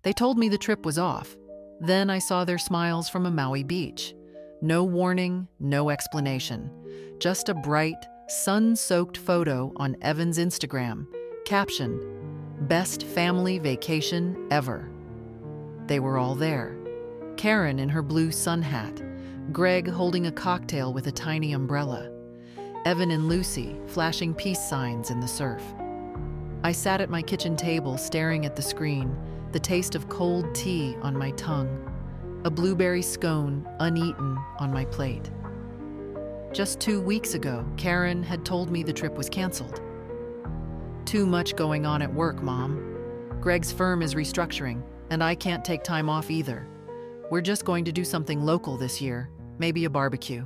They told me the trip was off. Then I saw their smiles from a Maui beach. No warning, no explanation. Just a bright, sun-soaked photo on Evan's Instagram. Caption, "Best family vacation ever." They were all there. Karen in her blue sun hat, Greg holding a cocktail with a tiny umbrella, Evan and Lucy flashing peace signs in the surf. I sat at my kitchen table staring at the screen, the taste of cold tea on my tongue, a blueberry scone uneaten on my plate. Just 2 weeks ago, Karen had told me the trip was canceled. "Too much going on at work, Mom. Greg's firm is restructuring, and I can't take time off either. We're just going to do something local this year, maybe a barbecue."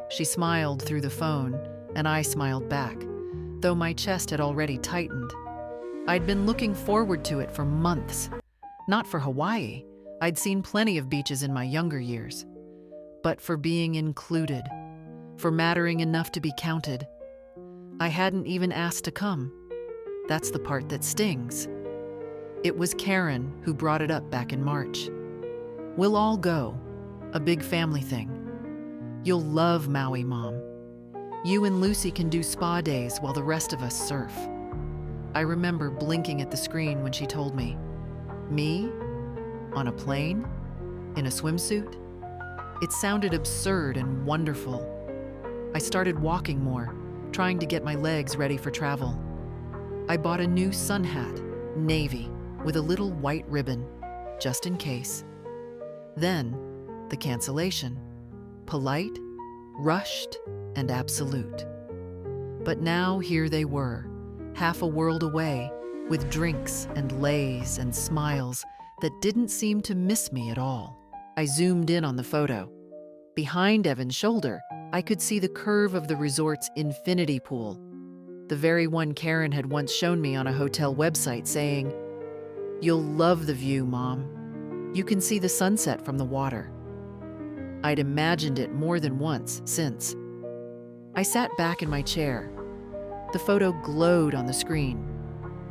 She smiled through the phone, and I smiled back, though my chest had already tightened. I'd been looking forward to it for months. Not for Hawaii. I'd seen plenty of beaches in my younger years. But for being included, for mattering enough to be counted. I hadn't even asked to come. That's the part that stings. It was Karen who brought it up back in March. "We'll all go. A big family thing. You'll love Maui, Mom. You and Lucy can do spa days while the rest of us surf." I remember blinking at the screen when she told me. Me? On a plane? In a swimsuit? It sounded absurd and wonderful. I started walking more, trying to get my legs ready for travel. I bought a new sun hat, navy, with a little white ribbon, just in case. Then, the cancellation. Polite, rushed, and absolute. But now here they were, half a world away, with drinks and lays and smiles that didn't seem to miss me at all. I zoomed in on the photo. Behind Evan's shoulder, I could see the curve of the resort's infinity pool, the very one Karen had once shown me on a hotel website saying, "You'll love the view, Mom. You can see the sunset from the water." I'd imagined it more than once since. I sat back in my chair. The photo glowed on the screen,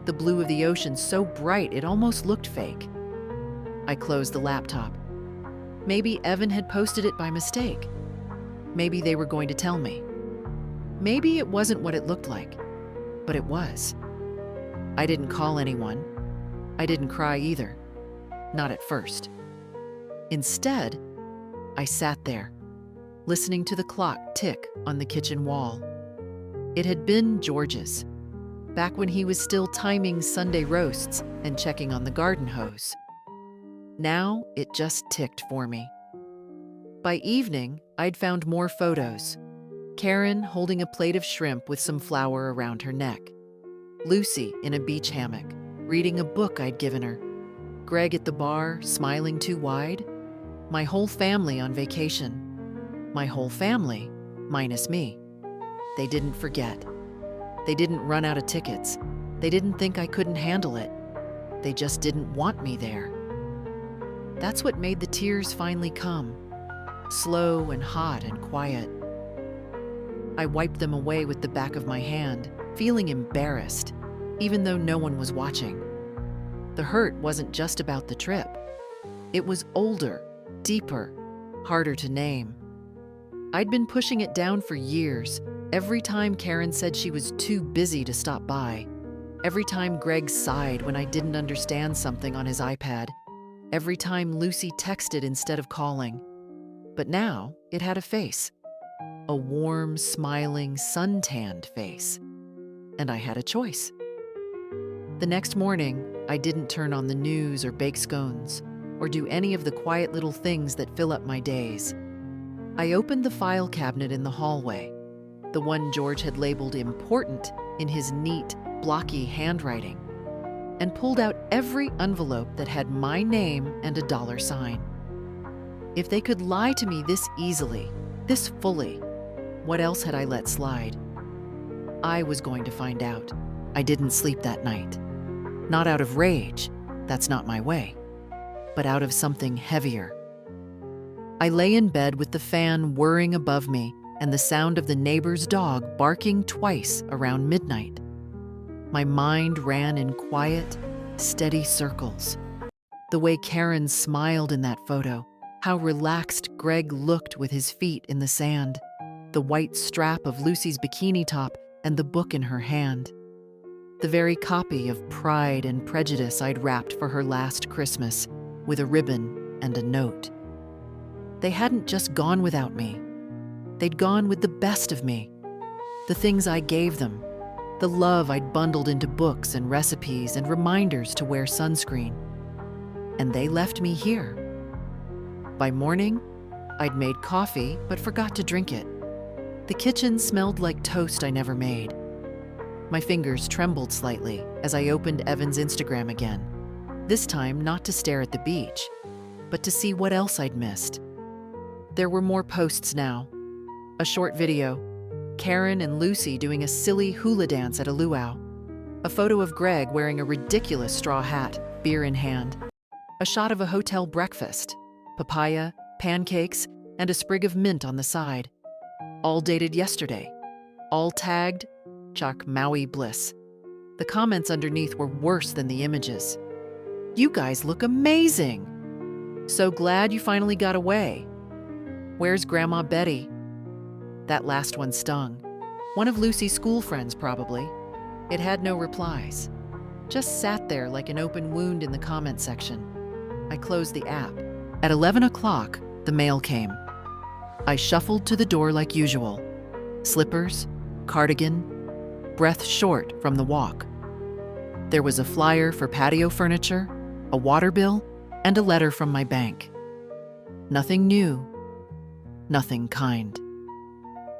the blue of the ocean so bright it almost looked fake. I closed the laptop. Maybe Evan had posted it by mistake. Maybe they were going to tell me. Maybe it wasn't what it looked like, but it was. I didn't call anyone. I didn't cry either. Not at first. Instead, I sat there, listening to the clock tick on the kitchen wall. It had been George's, back when he was still timing Sunday roasts and checking on the garden hose. Now it just ticked for me. By evening, I'd found more photos. Karen holding a plate of shrimp with some flour around her neck. Lucy in a beach hammock, reading a book I'd given her. Greg at the bar, smiling too wide. My whole family on vacation. My whole family, minus me. They didn't forget. They didn't run out of tickets. They didn't think I couldn't handle it. They just didn't want me there. That's what made the tears finally come. Slow and hot and quiet. I wiped them away with the back of my hand, feeling embarrassed, even though no one was watching. The hurt wasn't just about the trip. It was older, deeper, harder to name. I'd been pushing it down for years, every time Karen said she was too busy to stop by, every time Greg sighed when I didn't understand something on his iPad, every time Lucy texted instead of calling. But now it had a face, a warm, smiling, suntanned face, and I had a choice. The next morning, I didn't turn on the news or bake scones, or do any of the quiet little things that fill up my days. I opened the file cabinet in the hallway, the one George had labeled important in his neat, blocky handwriting, and pulled out every envelope that had my name and a dollar sign. If they could lie to me this easily, this fully, what else had I let slide? I was going to find out. I didn't sleep that night. Not out of rage, that's not my way, but out of something heavier. I lay in bed with the fan whirring above me and the sound of the neighbor's dog barking twice around midnight. My mind ran in quiet, steady circles. The way Karen smiled in that photo, how relaxed Greg looked with his feet in the sand, the white strap of Lucy's bikini top and the book in her hand. The very copy of Pride and Prejudice I'd wrapped for her last Christmas, with a ribbon and a note. They hadn't just gone without me. They'd gone with the best of me. The things I gave them, the love I'd bundled into books and recipes and reminders to wear sunscreen. And they left me here. By morning, I'd made coffee but forgot to drink it. The kitchen smelled like toast I never made. My fingers trembled slightly as I opened Evan's Instagram again, this time not to stare at the beach, but to see what else I'd missed. There were more posts now. A short video, Karen and Lucy doing a silly hula dance at a luau. A photo of Greg wearing a ridiculous straw hat, beer in hand. A shot of a hotel breakfast, papaya, pancakes, and a sprig of mint on the side. All dated yesterday. All tagged, Chuck Maui Bliss. The comments underneath were worse than the images. "You guys look amazing! So glad you finally got away. Where's Grandma Betty?" That last one stung. One of Lucy's school friends, probably. It had no replies. Just sat there like an open wound in the comment section. I closed the app. At 11 o'clock, the mail came. I shuffled to the door like usual. Slippers, cardigan, breath short from the walk. There was a flyer for patio furniture, a water bill, and a letter from my bank. Nothing new, nothing kind.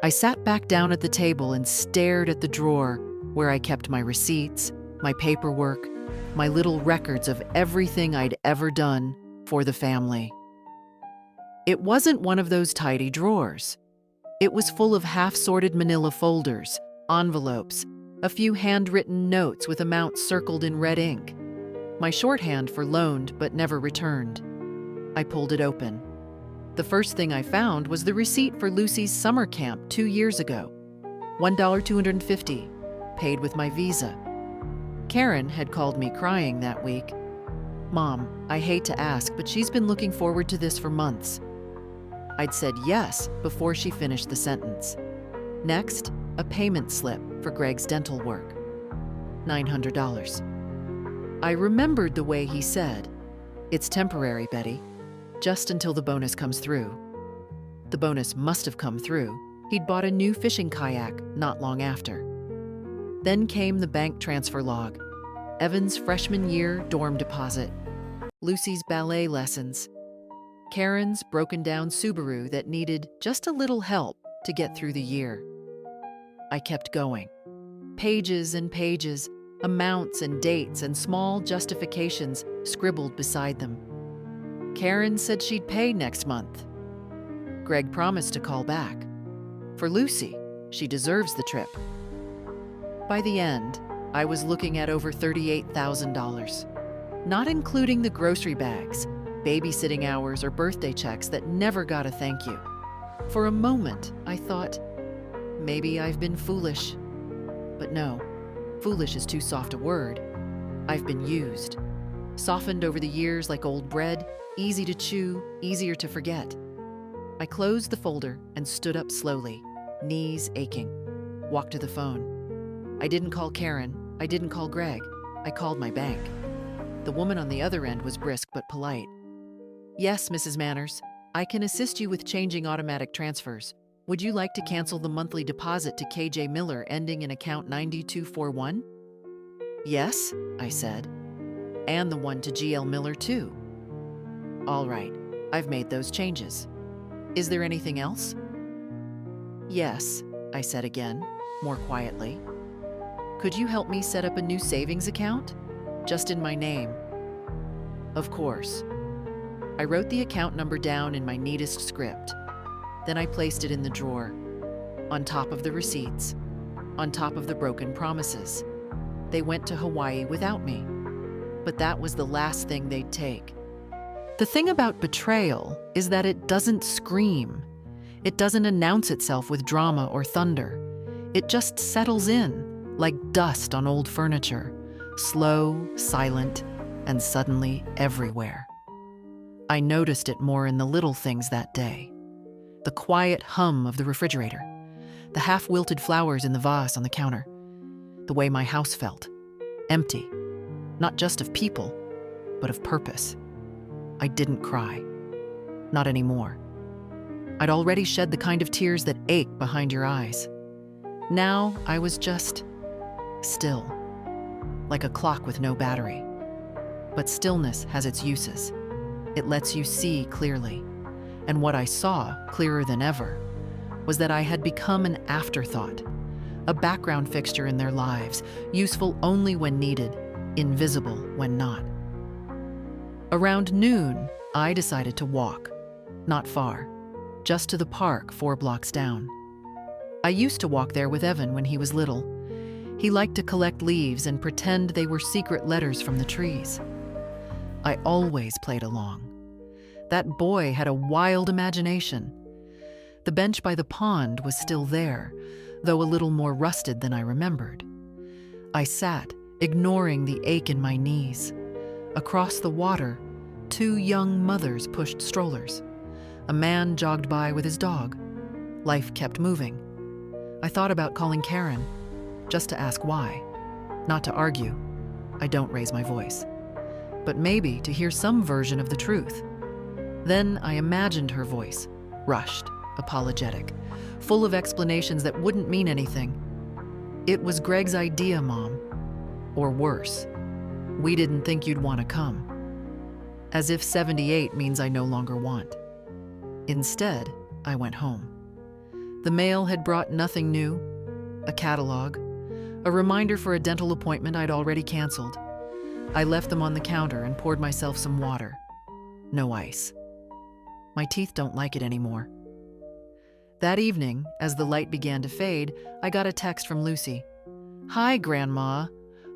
I sat back down at the table and stared at the drawer where I kept my receipts, my paperwork, my little records of everything I'd ever done for the family. It wasn't one of those tidy drawers. It was full of half-sorted manila folders, envelopes, a few handwritten notes with amounts circled in red ink. My shorthand for loaned but never returned. I pulled it open. The first thing I found was the receipt for Lucy's summer camp 2 years ago. $1.250, paid with my Visa. Karen had called me crying that week. "Mom, I hate to ask, but she's been looking forward to this for months." I'd said yes before she finished the sentence. Next, a payment slip for Greg's dental work. $900. I remembered the way he said, "It's temporary, Betty, just until the bonus comes through." The bonus must have come through. He'd bought a new fishing kayak not long after. Then came the bank transfer log, Evan's freshman year dorm deposit, Lucy's ballet lessons, Karen's broken down Subaru that needed just a little help to get through the year. I kept going. Pages and pages, amounts and dates and small justifications scribbled beside them. Karen said she'd pay next month. Greg promised to call back. For Lucy, she deserves the trip. By the end, I was looking at over $38,000, not including the grocery bags, babysitting hours, or birthday checks that never got a thank you. For a moment, I thought, maybe I've been foolish. But no, foolish is too soft a word. I've been used, softened over the years like old bread, easy to chew, easier to forget. I closed the folder and stood up slowly, knees aching. Walked to the phone. I didn't call Karen. I didn't call Greg. I called my bank. The woman on the other end was brisk but polite. "Yes, Mrs. Manners, I can assist you with changing automatic transfers. Would you like to cancel the monthly deposit to KJ Miller ending in account 9241? "Yes," I said. "And the one to GL Miller too." "All right, I've made those changes. Is there anything else?" "Yes," I said again, more quietly. "Could you help me set up a new savings account? Just in my name." "Of course." I wrote the account number down in my neatest script. Then I placed it in the drawer, on top of the receipts, on top of the broken promises. They went to Hawaii without me, but that was the last thing they'd take. The thing about betrayal is that it doesn't scream. It doesn't announce itself with drama or thunder. It just settles in, like dust on old furniture, slow, silent, and suddenly everywhere. I noticed it more in the little things that day. The quiet hum of the refrigerator, the half-wilted flowers in the vase on the counter, the way my house felt, empty, not just of people, but of purpose. I didn't cry. Not anymore. I'd already shed the kind of tears that ache behind your eyes. Now I was just still, like a clock with no battery. But stillness has its uses. It lets you see clearly. And what I saw, clearer than ever, was that I had become an afterthought, a background fixture in their lives, useful only when needed, invisible when not. Around noon, I decided to walk. Not far, just to the park 4 blocks down. I used to walk there with Evan when he was little. He liked to collect leaves and pretend they were secret letters from the trees. I always played along. That boy had a wild imagination. The bench by the pond was still there, though a little more rusted than I remembered. I sat, ignoring the ache in my knees. Across the water, 2 young mothers pushed strollers. A man jogged by with his dog. Life kept moving. I thought about calling Karen, just to ask why. Not to argue. I don't raise my voice. But maybe to hear some version of the truth. Then I imagined her voice, rushed, apologetic, full of explanations that wouldn't mean anything. It was Greg's idea, Mom. Or worse, we didn't think you'd want to come. As if 78 means I no longer want. Instead, I went home. The mail had brought nothing new, a catalog, a reminder for a dental appointment I'd already canceled. I left them on the counter and poured myself some water. No ice. My teeth don't like it anymore. That evening, as the light began to fade, I got a text from Lucy. "Hi, Grandma.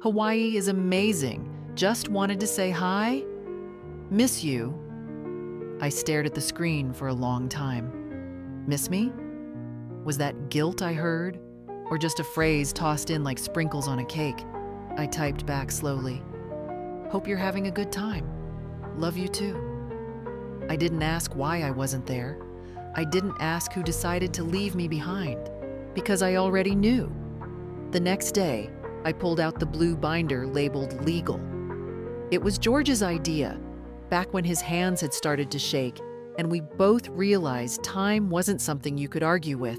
Hawaii is amazing. Just wanted to say hi. Miss you." I stared at the screen for a long time. Miss me? Was that guilt I heard? Or just a phrase tossed in like sprinkles on a cake? I typed back slowly. "Hope you're having a good time. Love you too." I didn't ask why I wasn't there. I didn't ask who decided to leave me behind, because I already knew. The next day, I pulled out the blue binder labeled legal. It was George's idea, back when his hands had started to shake, and we both realized time wasn't something you could argue with.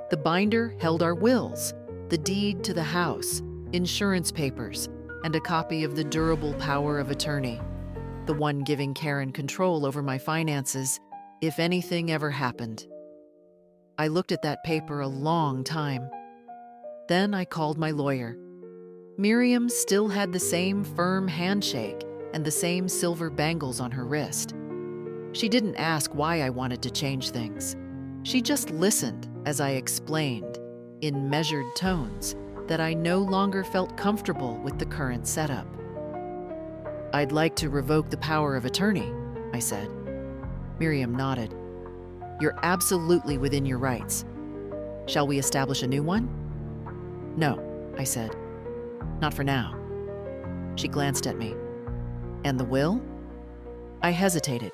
The binder held our wills, the deed to the house, insurance papers, and a copy of the durable power of attorney, the one giving Karen control over my finances if anything ever happened. I looked at that paper a long time. Then I called my lawyer. Miriam still had the same firm handshake and the same silver bangles on her wrist. She didn't ask why I wanted to change things. She just listened as I explained, in measured tones, that I no longer felt comfortable with the current setup. "I'd like to revoke the power of attorney," I said. Miriam nodded. "You're absolutely within your rights. Shall we establish a new one?" "No," I said. "Not for now." She glanced at me. "And the will?" I hesitated.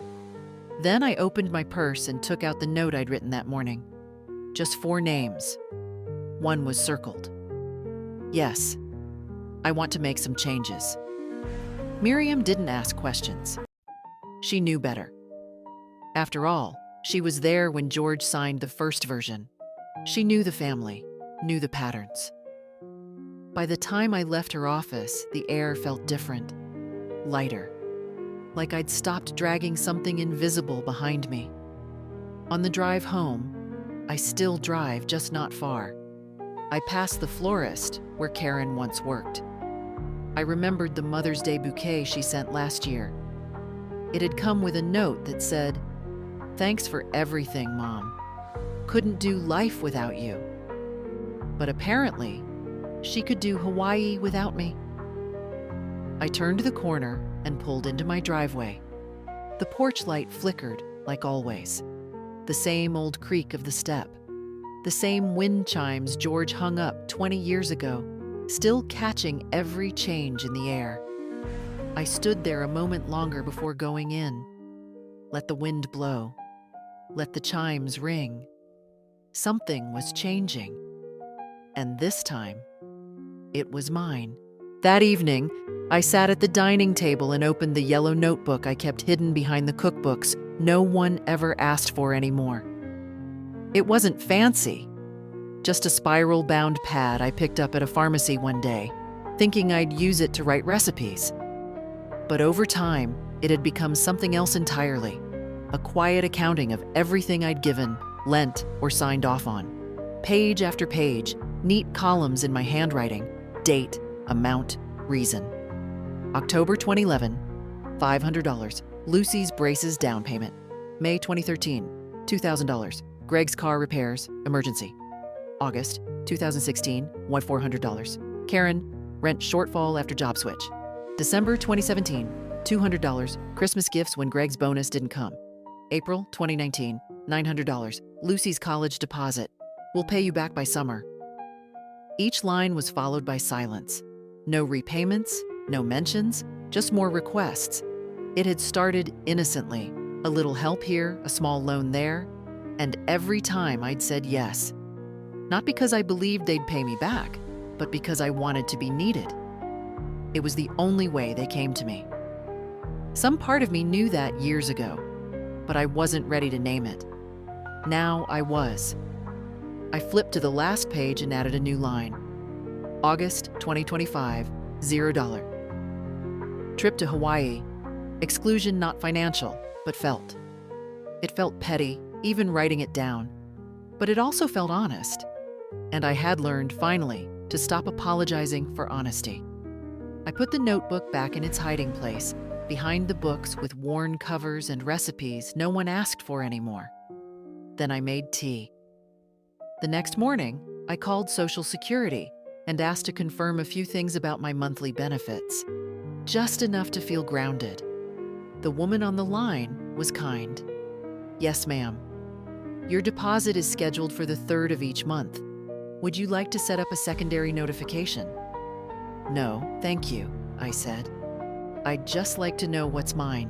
Then I opened my purse and took out the note I'd written that morning. Just 4 names. One was circled. "Yes, I want to make some changes." Miriam didn't ask questions. She knew better. After all, she was there when George signed the first version. She knew the family, knew the patterns. By the time I left her office, the air felt different, lighter, like I'd stopped dragging something invisible behind me. On the drive home, I still drive, just not far. I passed the florist where Karen once worked. I remembered the Mother's Day bouquet she sent last year. It had come with a note that said, "Thanks for everything, Mom. Couldn't do life without you." But apparently, she could do Hawaii without me. I turned the corner and pulled into my driveway. The porch light flickered, like always. The same old creak of the step. The same wind chimes George hung up 20 years ago, still catching every change in the air. I stood there a moment longer before going in. Let the wind blow. Let the chimes ring. Something was changing. And this time, it was mine. That evening, I sat at the dining table and opened the yellow notebook I kept hidden behind the cookbooks no one ever asked for anymore. It wasn't fancy, just a spiral-bound pad I picked up at a pharmacy one day, thinking I'd use it to write recipes. But over time, it had become something else entirely, a quiet accounting of everything I'd given, lent, or signed off on. Page after page, neat columns in my handwriting, date, amount, reason. October 2011, $500, Lucy's braces down payment. May 2013, $2,000, Greg's car repairs, emergency. August 2016, $400, Karen, rent shortfall after job switch. December 2017, $200, Christmas gifts when Greg's bonus didn't come. April 2019, $900, Lucy's college deposit. We'll pay you back by summer. Each line was followed by silence. No repayments, no mentions, just more requests. It had started innocently. A little help here, a small loan there, and every time I'd said yes. Not because I believed they'd pay me back, but because I wanted to be needed. It was the only way they came to me. Some part of me knew that years ago, but I wasn't ready to name it. Now I was. I flipped to the last page and added a new line. August 2025, $0. Trip to Hawaii. Exclusion not financial, but felt. It felt petty, even writing it down. But it also felt honest. And I had learned, finally, to stop apologizing for honesty. I put the notebook back in its hiding place, behind the books with worn covers and recipes no one asked for anymore. Then I made tea. The next morning, I called Social Security and asked to confirm a few things about my monthly benefits, just enough to feel grounded. The woman on the line was kind. Yes, ma'am. Your deposit is scheduled for the 3rd of each month. Would you like to set up a secondary notification? No, thank you, I said. I'd just like to know what's mine.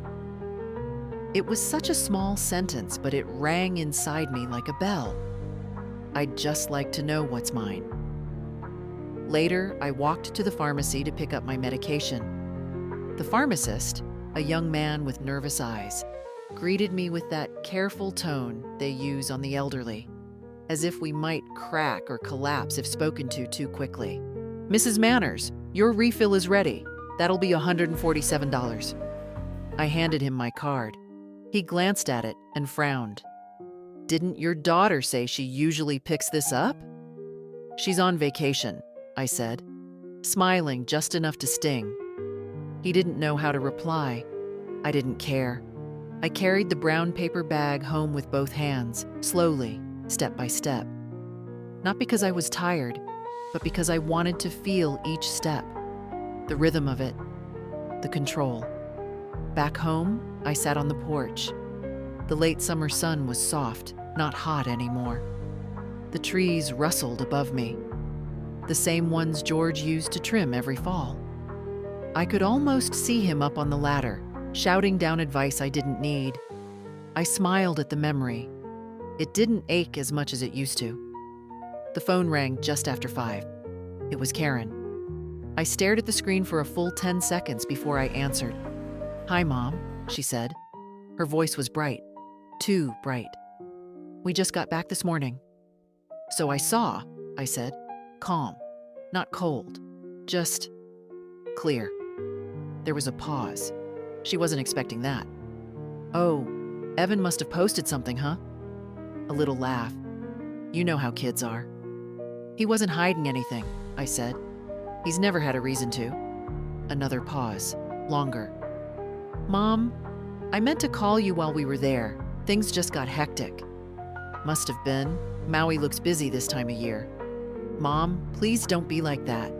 It was such a small sentence, but it rang inside me like a bell. I'd just like to know what's mine. Later, I walked to the pharmacy to pick up my medication. The pharmacist, a young man with nervous eyes, greeted me with that careful tone they use on the elderly, as if we might crack or collapse if spoken to too quickly. Mrs. Manners, your refill is ready. That'll be $147. I handed him my card. He glanced at it and frowned. Didn't your daughter say she usually picks this up? She's on vacation, I said, smiling just enough to sting. He didn't know how to reply. I didn't care. I carried the brown paper bag home with both hands, slowly, step by step. Not because I was tired, but because I wanted to feel each step. The rhythm of it, the control. Back home, I sat on the porch. The late summer sun was soft, not hot anymore. The trees rustled above me, the same ones George used to trim every fall. I could almost see him up on the ladder, shouting down advice I didn't need. I smiled at the memory. It didn't ache as much as it used to. The phone rang just after 5. It was Karen. I stared at the screen for a full 10 seconds before I answered. Hi, Mom, she said. Her voice was bright. Too bright. We just got back this morning. So I saw, I said. Calm. Not cold. Just clear. There was a pause. She wasn't expecting that. Oh, Evan must have posted something, huh? A little laugh. You know how kids are. He wasn't hiding anything, I said. He's never had a reason to. Another pause. Longer. Mom, I meant to call you while we were there. Things just got hectic. Must have been. Maui looks busy this time of year. Mom, please don't be like that.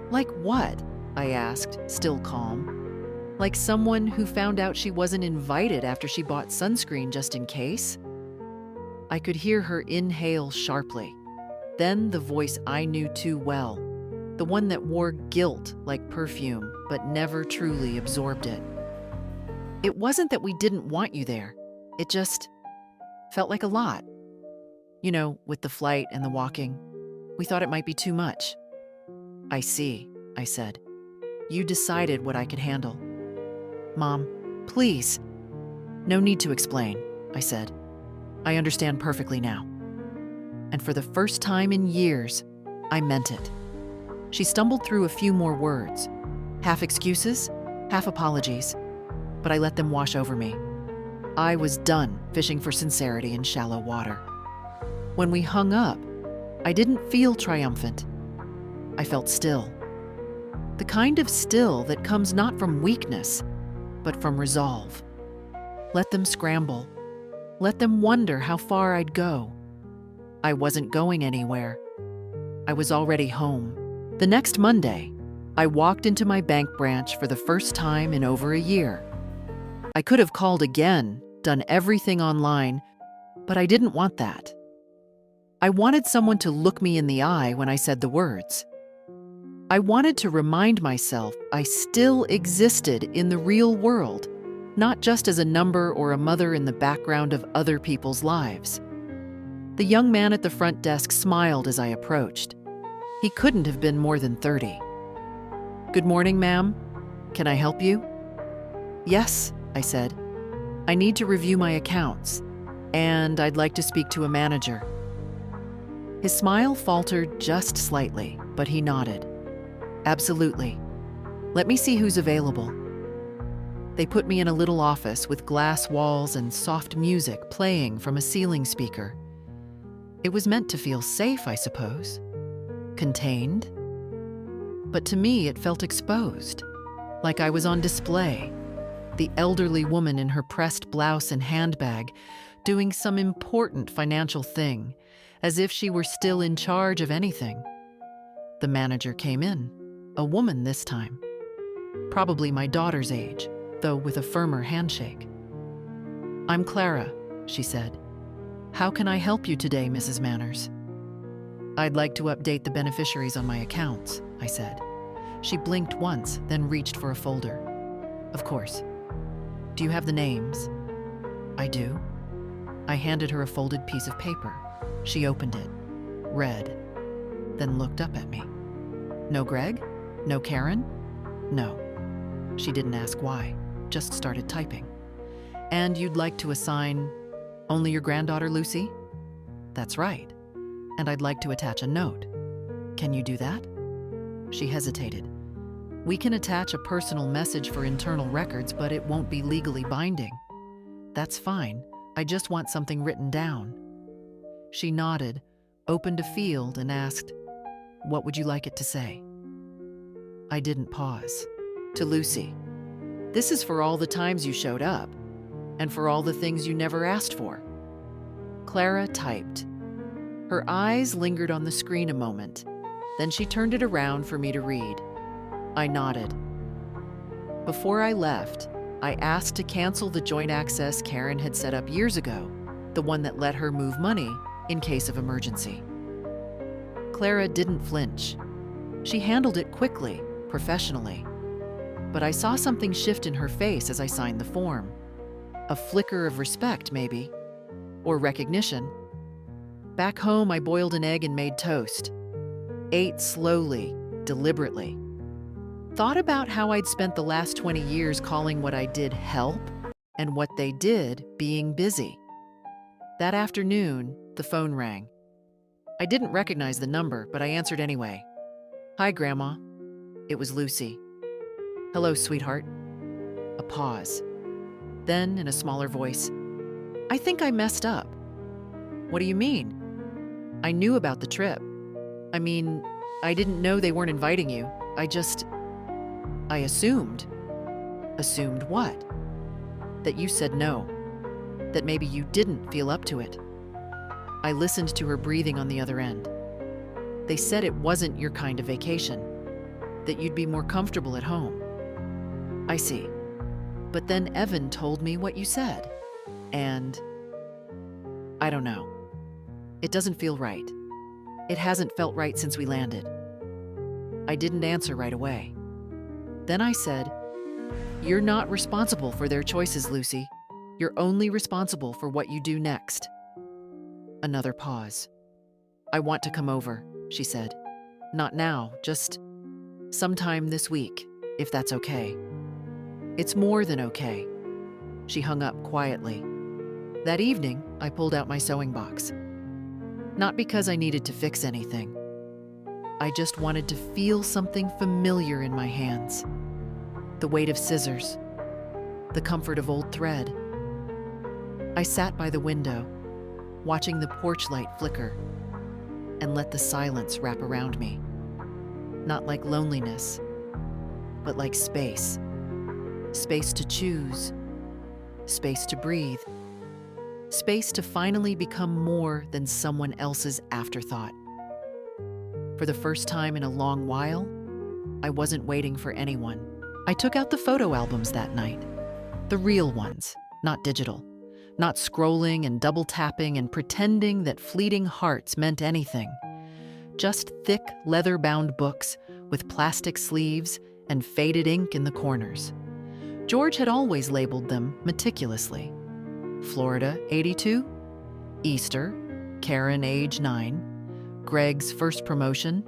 Like what? I asked, still calm. Like someone who found out she wasn't invited after she bought sunscreen just in case? I could hear her inhale sharply. Then the voice I knew too well, the one that wore guilt like perfume but never truly absorbed it. It wasn't that we didn't want you there. It just felt like a lot. You know, with the flight and the walking, we thought it might be too much. I see, I said. You decided what I could handle. Mom, please. No need to explain, I said. I understand perfectly now. And for the first time in years, I meant it. She stumbled through a few more words, half excuses, half apologies, but I let them wash over me. I was done fishing for sincerity in shallow water. When we hung up, I didn't feel triumphant. I felt still. The kind of still that comes not from weakness, but from resolve. Let them scramble. Let them wonder how far I'd go. I wasn't going anywhere. I was already home. The next Monday, I walked into my bank branch for the first time in over a year. I could have called again, done everything online, but I didn't want that. I wanted someone to look me in the eye when I said the words. I wanted to remind myself I still existed in the real world, not just as a number or a mother in the background of other people's lives. The young man at the front desk smiled as I approached. He couldn't have been more than 30. Good morning, ma'am. Can I help you? Yes, I said. I need to review my accounts, and I'd like to speak to a manager. His smile faltered just slightly, but he nodded. Absolutely. Let me see who's available. They put me in a little office with glass walls and soft music playing from a ceiling speaker. It was meant to feel safe, I suppose. Contained. But to me, it felt exposed, like I was on display. The elderly woman in her pressed blouse and handbag, doing some important financial thing, as if she were still in charge of anything. The manager came in, a woman this time. Probably my daughter's age, though with a firmer handshake. I'm Clara, she said. How can I help you today, Mrs. Manners? I'd like to update the beneficiaries on my accounts, I said. She blinked once, then reached for a folder. Of course. Do you have the names? I do. I handed her a folded piece of paper. She opened it, read, then looked up at me. No Greg? No Karen? No. She didn't ask why, just started typing. And you'd like to assign only your granddaughter, Lucy? That's right. And I'd like to attach a note. Can you do that? She hesitated. We can attach a personal message for internal records, but it won't be legally binding. That's fine. I just want something written down. She nodded, opened a field, and asked, what would you like it to say? I didn't pause. To Lucy. This is for all the times you showed up, and for all the things you never asked for. Clara typed. Her eyes lingered on the screen a moment. Then she turned it around for me to read. I nodded. Before I left, I asked to cancel the joint access Karen had set up years ago, the one that let her move money in case of emergency. Clara didn't flinch. She handled it quickly, professionally. But I saw something shift in her face as I signed the form. A flicker of respect, maybe. Or recognition. Back home, I boiled an egg and made toast. Ate slowly, deliberately. Thought about how I'd spent the last 20 years calling what I did help and what they did being busy. That afternoon, the phone rang. I didn't recognize the number, but I answered anyway. Hi, Grandma. It was Lucy. Hello, sweetheart. A pause. Then, in a smaller voice, I think I messed up. What do you mean? I knew about the trip. I mean, I didn't know they weren't inviting you. I assumed. Assumed what? That you said no. That maybe you didn't feel up to it. I listened to her breathing on the other end. They said it wasn't your kind of vacation. That you'd be more comfortable at home. I see. But then Evan told me what you said. And I don't know. It doesn't feel right. It hasn't felt right since we landed. I didn't answer right away. Then I said, "You're not responsible for their choices, Lucy. You're only responsible for what you do next." Another pause. "I want to come over," she said. "Not now, just sometime this week, if that's okay." "It's more than okay." She hung up quietly. That evening, I pulled out my sewing box. Not because I needed to fix anything. I just wanted to feel something familiar in my hands. The weight of scissors, the comfort of old thread. I sat by the window, watching the porch light flicker, and let the silence wrap around me. Not like loneliness, but like space. Space to choose, space to breathe, space to finally become more than someone else's afterthought. For the first time in a long while, I wasn't waiting for anyone. I took out the photo albums that night. The real ones, not digital. Not scrolling and double tapping and pretending that fleeting hearts meant anything. Just thick, leather-bound books with plastic sleeves and faded ink in the corners. George had always labeled them meticulously. Florida, 82. Easter, Karen, age 9. Greg's first promotion.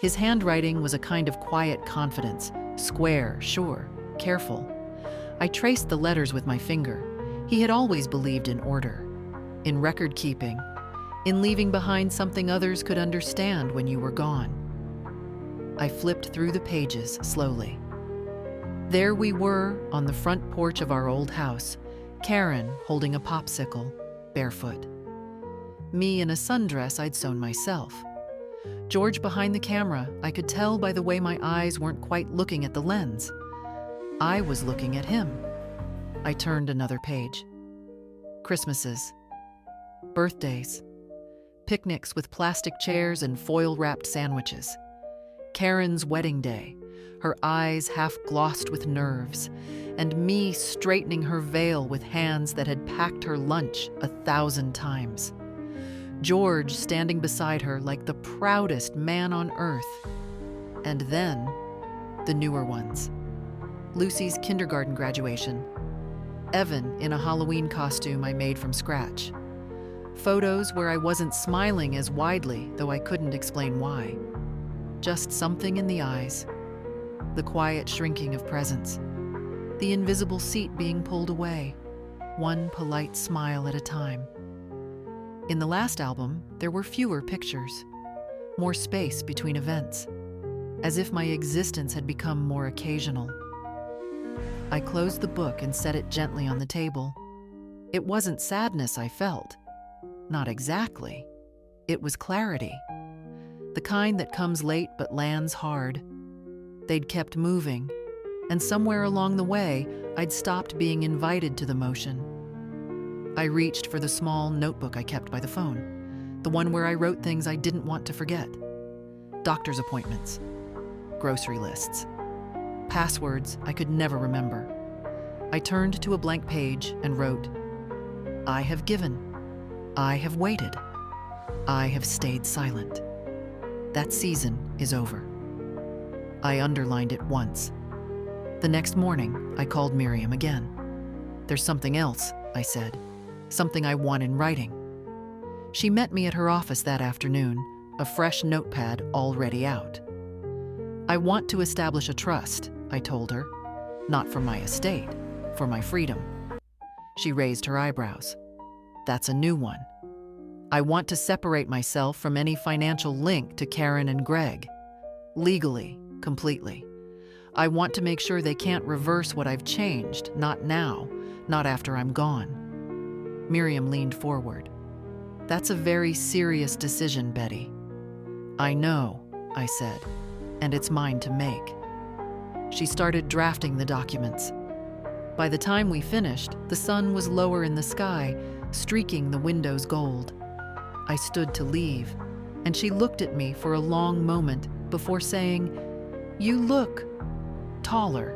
His handwriting was a kind of quiet confidence, square, sure, careful. I traced the letters with my finger. He had always believed in order, in record keeping, in leaving behind something others could understand when you were gone. I flipped through the pages slowly. There we were on the front porch of our old house, Karen holding a popsicle, barefoot. Me in a sundress I'd sewn myself. George behind the camera, I could tell by the way my eyes weren't quite looking at the lens. I was looking at him. I turned another page. Christmases, birthdays, picnics with plastic chairs and foil-wrapped sandwiches. Karen's wedding day, her eyes half glossed with nerves, and me straightening her veil with hands that had packed her lunch 1,000 times. George standing beside her like the proudest man on earth. And then, the newer ones. Lucy's kindergarten graduation. Evan in a Halloween costume I made from scratch. Photos where I wasn't smiling as widely, though I couldn't explain why. Just something in the eyes. The quiet shrinking of presents. The invisible seat being pulled away, one polite smile at a time. In the last album, there were fewer pictures, more space between events, as if my existence had become more occasional. I closed the book and set it gently on the table. It wasn't sadness I felt. Not exactly. It was clarity. The kind that comes late but lands hard. They'd kept moving, and somewhere along the way, I'd stopped being invited to the motion. I reached for the small notebook I kept by the phone, the one where I wrote things I didn't want to forget. Doctor's appointments, grocery lists, passwords I could never remember. I turned to a blank page and wrote, "I have given. I have waited. I have stayed silent. That season is over." I underlined it once. The next morning, I called Miriam again. "There's something else," I said. "Something I want in writing." She met me at her office that afternoon, a fresh notepad already out. "I want to establish a trust," I told her. "Not for my estate, for my freedom." She raised her eyebrows. "That's a new one." "I want to separate myself from any financial link to Karen and Greg. Legally, completely. I want to make sure they can't reverse what I've changed, not now, not after I'm gone." Miriam leaned forward. "That's a very serious decision, Betty." "I know," I said, "and it's mine to make." She started drafting the documents. By the time we finished, the sun was lower in the sky, streaking the windows gold. I stood to leave, and she looked at me for a long moment before saying, "You look taller."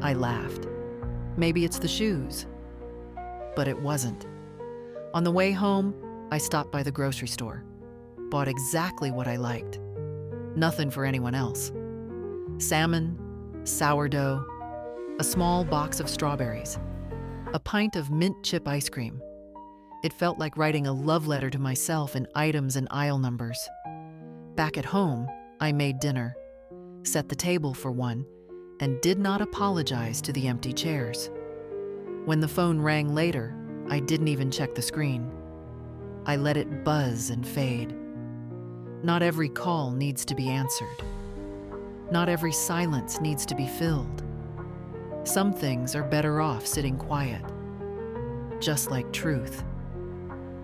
I laughed. Maybe it's the shoes. But it wasn't. On the way home, I stopped by the grocery store, bought exactly what I liked. Nothing for anyone else. Salmon, sourdough, a small box of strawberries, a pint of mint chip ice cream. It felt like writing a love letter to myself in items and aisle numbers. Back at home, I made dinner, set the table for one, and did not apologize to the empty chairs. When the phone rang later, I didn't even check the screen. I let it buzz and fade. Not every call needs to be answered. Not every silence needs to be filled. Some things are better off sitting quiet. Just like truth.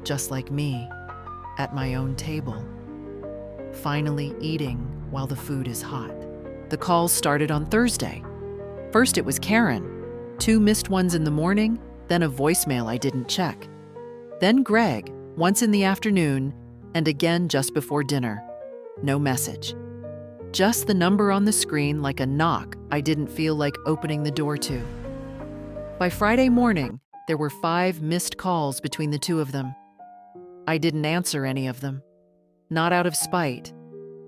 Just like me, at my own table. Finally eating while the food is hot. The calls started on Thursday. First it was Karen. 2 missed ones in the morning, then a voicemail I didn't check. Then Greg, once in the afternoon, and again just before dinner. No message. Just the number on the screen like a knock I didn't feel like opening the door to. By Friday morning, there were 5 missed calls between the two of them. I didn't answer any of them. Not out of spite,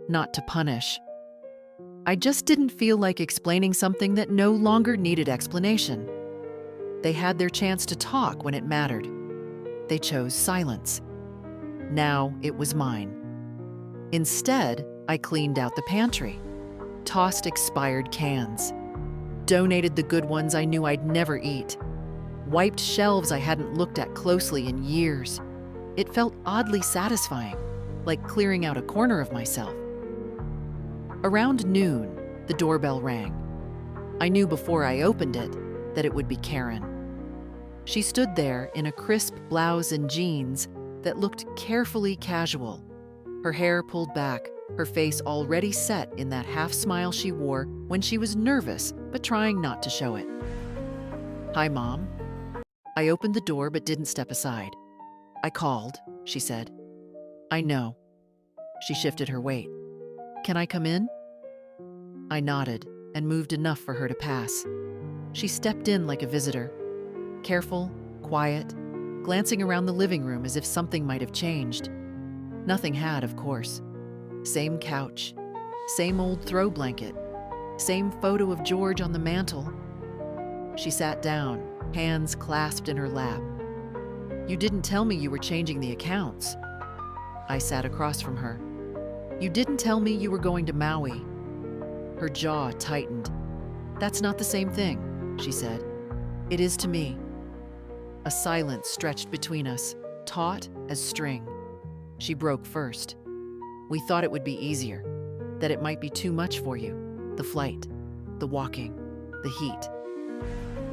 not to punish. I just didn't feel like explaining something that no longer needed explanation. They had their chance to talk when it mattered. They chose silence. Now it was mine. Instead, I cleaned out the pantry, tossed expired cans, donated the good ones I knew I'd never eat, wiped shelves I hadn't looked at closely in years. It felt oddly satisfying, like clearing out a corner of myself. Around noon, the doorbell rang. I knew before I opened it that it would be Karen. She stood there in a crisp blouse and jeans that looked carefully casual, her hair pulled back, her face already set in that half smile she wore when she was nervous but trying not to show it. "Hi, Mom." I opened the door but didn't step aside. "I called," she said. "I know." She shifted her weight. "Can I come in?" I nodded and moved enough for her to pass. She stepped in like a visitor, careful, quiet, glancing around the living room as if something might have changed. Nothing had, of course. Same couch, same old throw blanket, same photo of George on the mantle. She sat down, hands clasped in her lap. "You didn't tell me you were changing the accounts." I sat across from her. "You didn't tell me you were going to Maui." Her jaw tightened. "That's not the same thing," she said. "It is to me." A silence stretched between us, taut as string. She broke first. "We thought it would be easier, that it might be too much for you. The flight, the walking, the heat."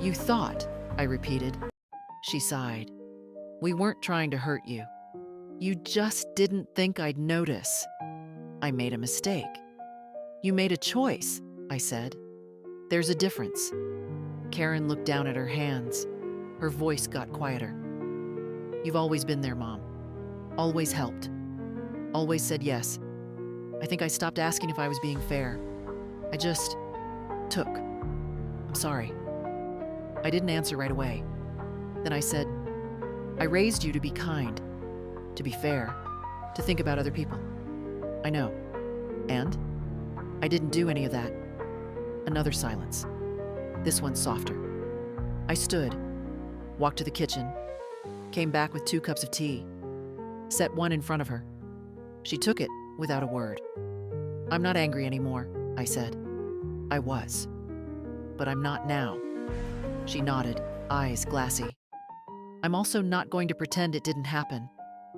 "You thought," I repeated. She sighed. "We weren't trying to hurt you. You just didn't think I'd notice." "I made a mistake." "You made a choice," I said. "There's a difference." Karen looked down at her hands. Her voice got quieter. "You've always been there, Mom. Always helped. Always said yes. I think I stopped asking if I was being fair. I just took. I'm sorry." I didn't answer right away. Then I said, "I raised you to be kind, to be fair, to think about other people. I know. And I didn't do any of that." Another silence. This one softer. I stood, walked to the kitchen, came back with 2 cups of tea, set one in front of her. She took it without a word. "I'm not angry anymore," I said. I was. "But I'm not now." She nodded, eyes glassy. "I'm also not going to pretend it didn't happen,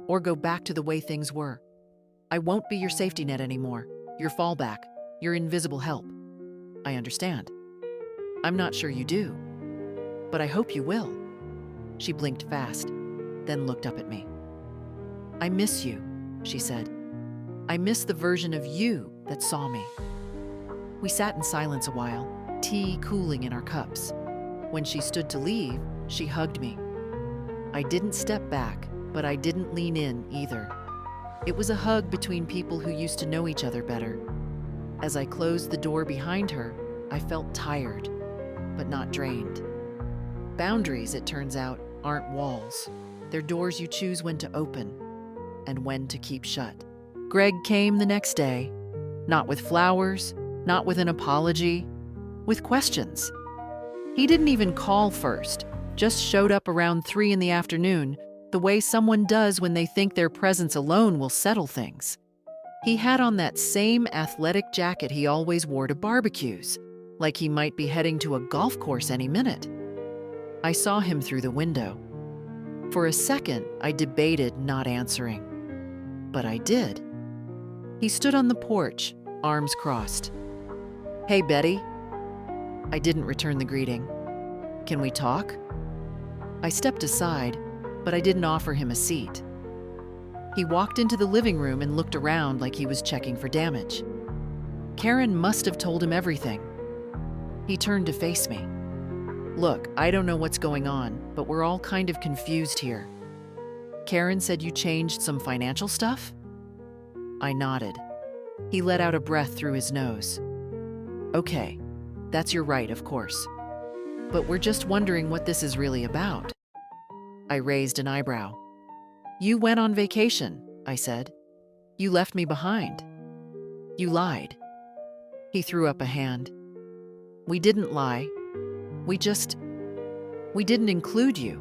or go back to the way things were. I won't be your safety net anymore, your fallback, your invisible help. I understand. I'm not sure you do, but I hope you will." She blinked fast, then looked up at me. "I miss you," she said. "I miss the version of you that saw me." We sat in silence a while, tea cooling in our cups. When she stood to leave, she hugged me. I didn't step back, but I didn't lean in either. It was a hug between people who used to know each other better. As I closed the door behind her, I felt tired, but not drained. Boundaries, it turns out, aren't walls. They're doors you choose when to open and when to keep shut. Greg came the next day, Not with flowers, not with an apology, with questions. He didn't even call first, just showed up around 3 in the afternoon, the way someone does when they think their presence alone will settle things. He had on that same athletic jacket he always wore to barbecues, like he might be heading to a golf course any minute. I saw him through the window. For a second, I debated not answering. But I did. He stood on the porch, arms crossed. "Hey, Betty." I didn't return the greeting. "Can we talk?" I stepped aside, but I didn't offer him a seat. He walked into the living room and looked around like he was checking for damage. Karen must have told him everything. He turned to face me. "Look, I don't know what's going on, but we're all kind of confused here. Karen said you changed some financial stuff?" I nodded. He let out a breath through his nose. "Okay, that's your right, of course. But we're just wondering what this is really about." I raised an eyebrow. "You went on vacation," I said. "You left me behind. You lied." He threw up a hand. "We didn't lie. We didn't include you."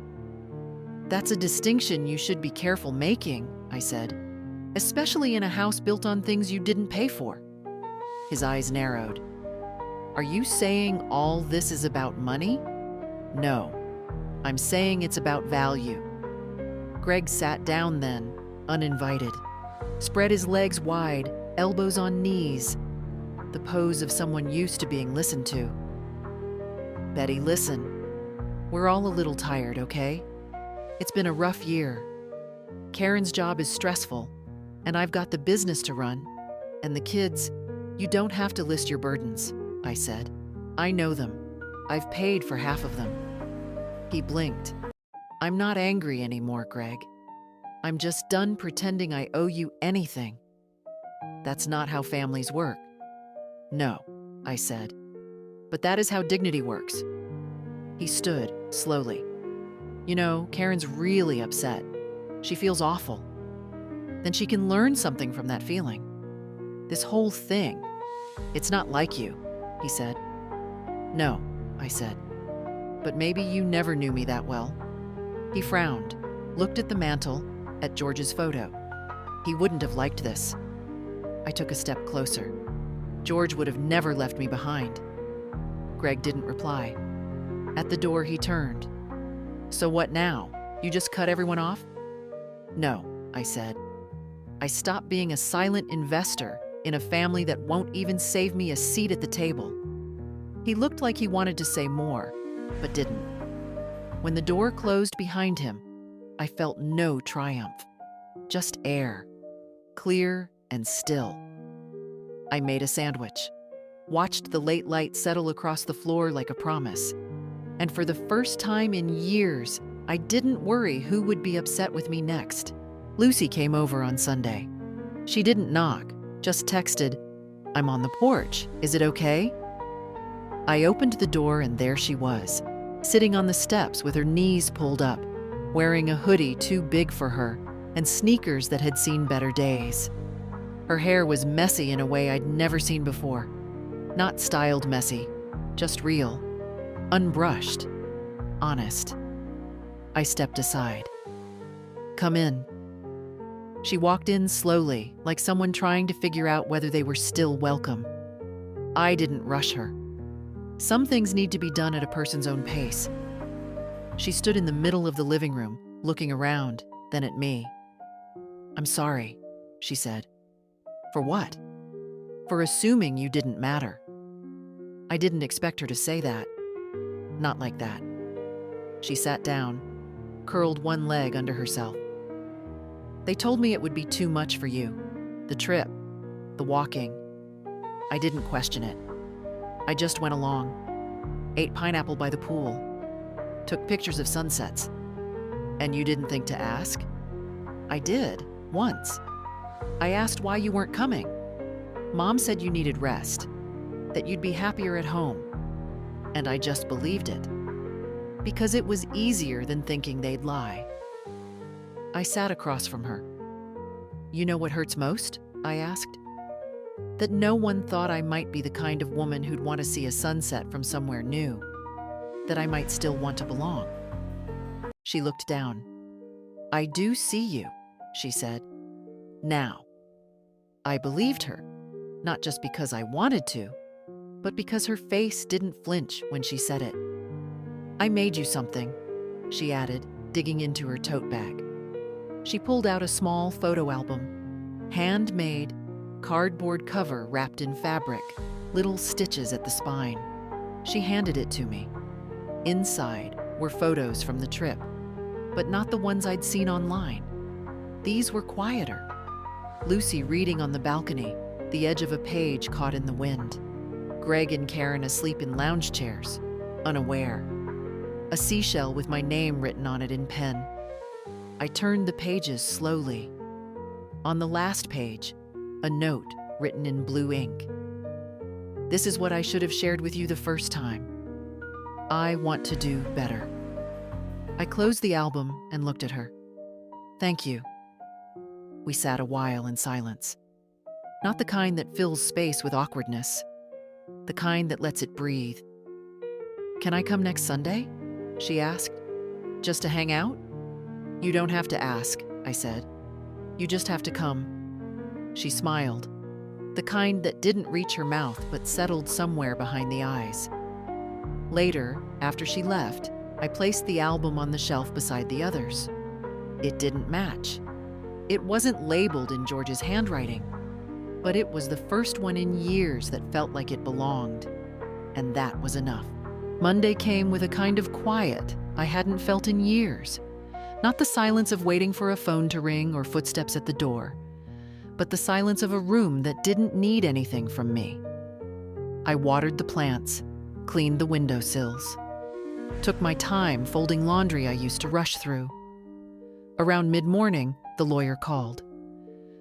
"That's a distinction you should be careful making," I said, "especially in a house built on things you didn't pay for." His eyes narrowed. "Are you saying all this is about money?" "No. I'm saying it's about value." Greg sat down then, uninvited, spread his legs wide, elbows on knees, the pose of someone used to being listened to. "Betty, listen. We're all a little tired, okay? It's been a rough year. Karen's job is stressful, and I've got the business to run, and the kids. You don't have to list your burdens," I said. "I know them. I've paid for half of them." He blinked. "I'm not angry anymore, Greg. I'm just done pretending I owe you anything. That's not how families work." "No," I said. "But that is how dignity works." He stood, slowly. "You know, Karen's really upset. She feels awful. Then she can learn something from that feeling. This whole thing, it's not like you," he said. "No," I said. "But maybe you never knew me that well." He frowned, looked at the mantel, at George's photo. He wouldn't have liked this. I took a step closer. George would have never left me behind. Greg didn't reply. At the door, he turned. "So what now? You just cut everyone off?" "No," I said. "I stopped being a silent investor in a family that won't even save me a seat at the table." He looked like he wanted to say more, but didn't. When the door closed behind him, I felt no triumph, just air, clear and still. I made a sandwich, watched the late light settle across the floor like a promise, and for the first time in years, I didn't worry who would be upset with me next. Lucy came over on Sunday. She didn't knock, just texted, "I'm on the porch. Is it okay?" I opened the door and there she was, sitting on the steps with her knees pulled up, wearing a hoodie too big for her and sneakers that had seen better days. Her hair was messy in a way I'd never seen before. Not styled messy, just real, unbrushed, honest. I stepped aside. "Come in." She walked in slowly, like someone trying to figure out whether they were still welcome. I didn't rush her. Some things need to be done at a person's own pace. She stood in the middle of the living room, looking around, then at me. "I'm sorry," she said. "For what?" "For assuming you didn't matter." I didn't expect her to say that. Not like that. She sat down, curled one leg under herself. "They told me it would be too much for you. The trip, the walking. I didn't question it. I just went along, ate pineapple by the pool, took pictures of sunsets. And you didn't think to ask?" "I did, once. I asked why you weren't coming. Mom said you needed rest, that you'd be happier at home. And I just believed it. Because it was easier than thinking they'd lie." I sat across from her. "You know what hurts most?" I asked. that no one thought I might be the kind of woman who'd want to see a sunset from somewhere new, that I might still want to belong. She looked down. "I do see you," she said. "Now." I believed her, not just because I wanted to, but because her face didn't flinch when she said it. "I made you something," she added, digging into her tote bag. She pulled out a small photo album, handmade, cardboard cover wrapped in fabric, little stitches at the spine. She handed it to me. Inside were photos from the trip, but not the ones I'd seen online. These were quieter. Lucy reading on the balcony, the edge of a page caught in the wind. Greg and Karen asleep in lounge chairs, unaware. A seashell with my name written on it in pen. I turned the pages slowly. On the last page, a note written in blue ink. "This is what I should have shared with you the first time. I want to do better." I closed the album and looked at her. "Thank you." We sat a while in silence. Not the kind that fills space with awkwardness, the kind that lets it breathe. "Can I come next Sunday?" she asked. "Just to hang out?" "You don't have to ask," I said. "You just have to come." She smiled, the kind that didn't reach her mouth but settled somewhere behind the eyes. Later, after she left, I placed the album on the shelf beside the others. It didn't match. It wasn't labeled in George's handwriting, but it was the first one in years that felt like it belonged, and that was enough. Monday came with a kind of quiet I hadn't felt in years. Not the silence of waiting for a phone to ring or footsteps at the door, but the silence of a room that didn't need anything from me. I watered the plants, cleaned the windowsills, took my time folding laundry I used to rush through. Around mid-morning, the lawyer called.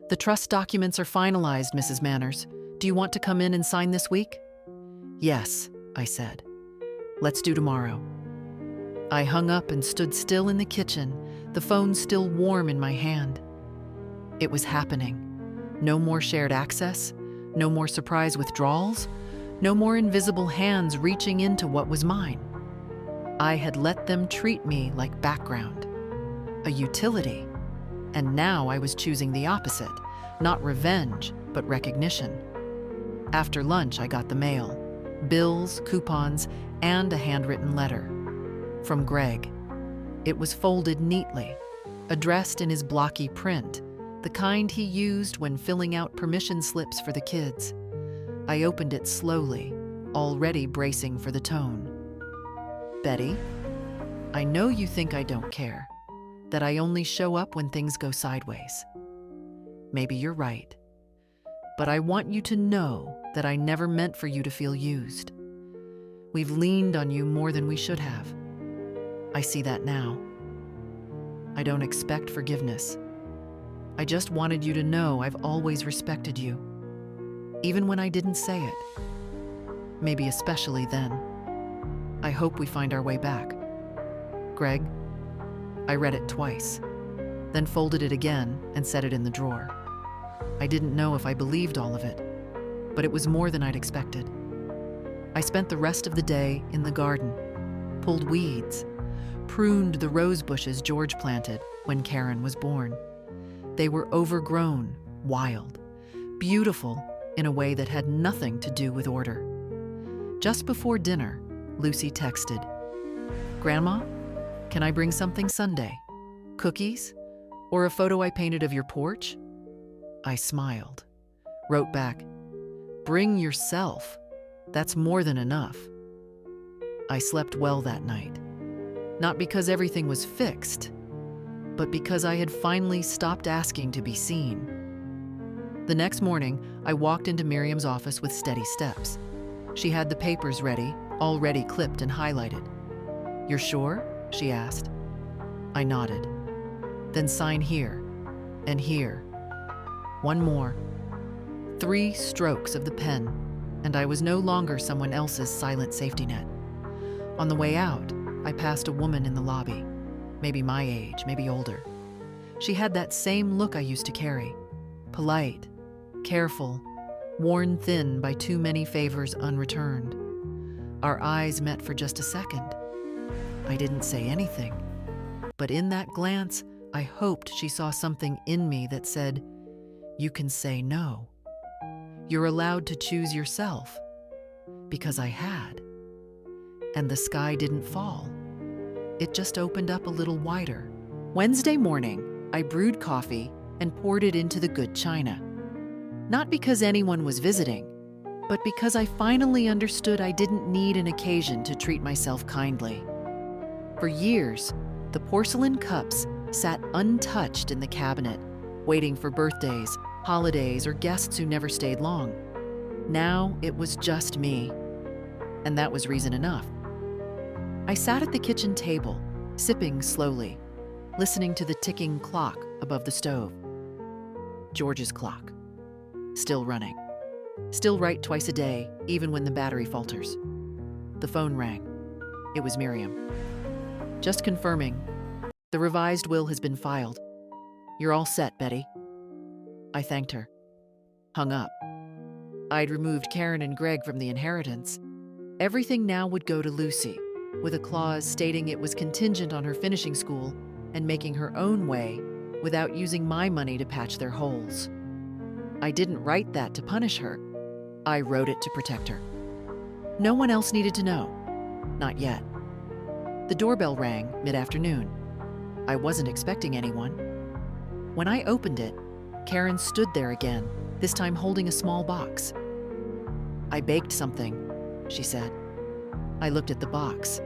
"The trust documents are finalized, Mrs. Manners. Do you want to come in and sign this week?" "Yes," I said. "Let's do tomorrow." I hung up and stood still in the kitchen, the phone still warm in my hand. It was happening. No more shared access, no more surprise withdrawals, no more invisible hands reaching into what was mine. I had let them treat me like background, a utility, and now I was choosing the opposite, not revenge, but recognition. After lunch, I got the mail, bills, coupons, and a handwritten letter. From Greg. It was folded neatly, addressed in his blocky print, the kind he used when filling out permission slips for the kids. I opened it slowly, already bracing for the tone. "Betty, I know you think I don't care, that I only show up when things go sideways. Maybe you're right. But I want you to know that I never meant for you to feel used. We've leaned on you more than we should have. I see that now. I don't expect forgiveness. I just wanted you to know I've always respected you, even when I didn't say it. Maybe especially then. I hope we find our way back. Greg." I read it twice, then folded it again and set it in the drawer. I didn't know if I believed all of it, but it was more than I'd expected. I spent the rest of the day in the garden, pulled weeds, pruned the rose bushes George planted when Karen was born. They were overgrown, wild, beautiful in a way that had nothing to do with order. Just before dinner, Lucy texted, "Grandma, can I bring something Sunday? Cookies? Or a photo I painted of your porch?" I smiled, wrote back, "Bring yourself. That's more than enough." I slept well that night. Not because everything was fixed, but because I had finally stopped asking to be seen. The next morning, I walked into Miriam's office with steady steps. She had the papers ready, already clipped and highlighted. "You're sure?" she asked. I nodded. "Then sign here, and here. One more." 3 strokes of the pen, and I was no longer someone else's silent safety net. On the way out, I passed a woman in the lobby, maybe my age, maybe older. She had that same look I used to carry, polite, careful, worn thin by too many favors unreturned. Our eyes met for just a second. I didn't say anything, but in that glance, I hoped she saw something in me that said, "You can say no. You're allowed to choose yourself." Because I had. And the sky didn't fall. It just opened up a little wider. Wednesday morning, I brewed coffee and poured it into the good china. Not because anyone was visiting, but because I finally understood I didn't need an occasion to treat myself kindly. For years, the porcelain cups sat untouched in the cabinet, waiting for birthdays, holidays, or guests who never stayed long. Now it was just me, and that was reason enough. I sat at the kitchen table, sipping slowly, listening to the ticking clock above the stove. George's clock. Still running. Still right twice a day, even when the battery falters. The phone rang. It was Miriam. "Just confirming. The revised will has been filed. You're all set, Betty." I thanked her. Hung up. I'd removed Karen and Greg from the inheritance. Everything now would go to Lucy, with a clause stating it was contingent on her finishing school and making her own way without using my money to patch their holes. I didn't write that to punish her. I wrote it to protect her. No one else needed to know. Not yet. The doorbell rang mid-afternoon. I wasn't expecting anyone. When I opened it, Karen stood there again, this time holding a small box. "I baked something," she said. I looked at the box.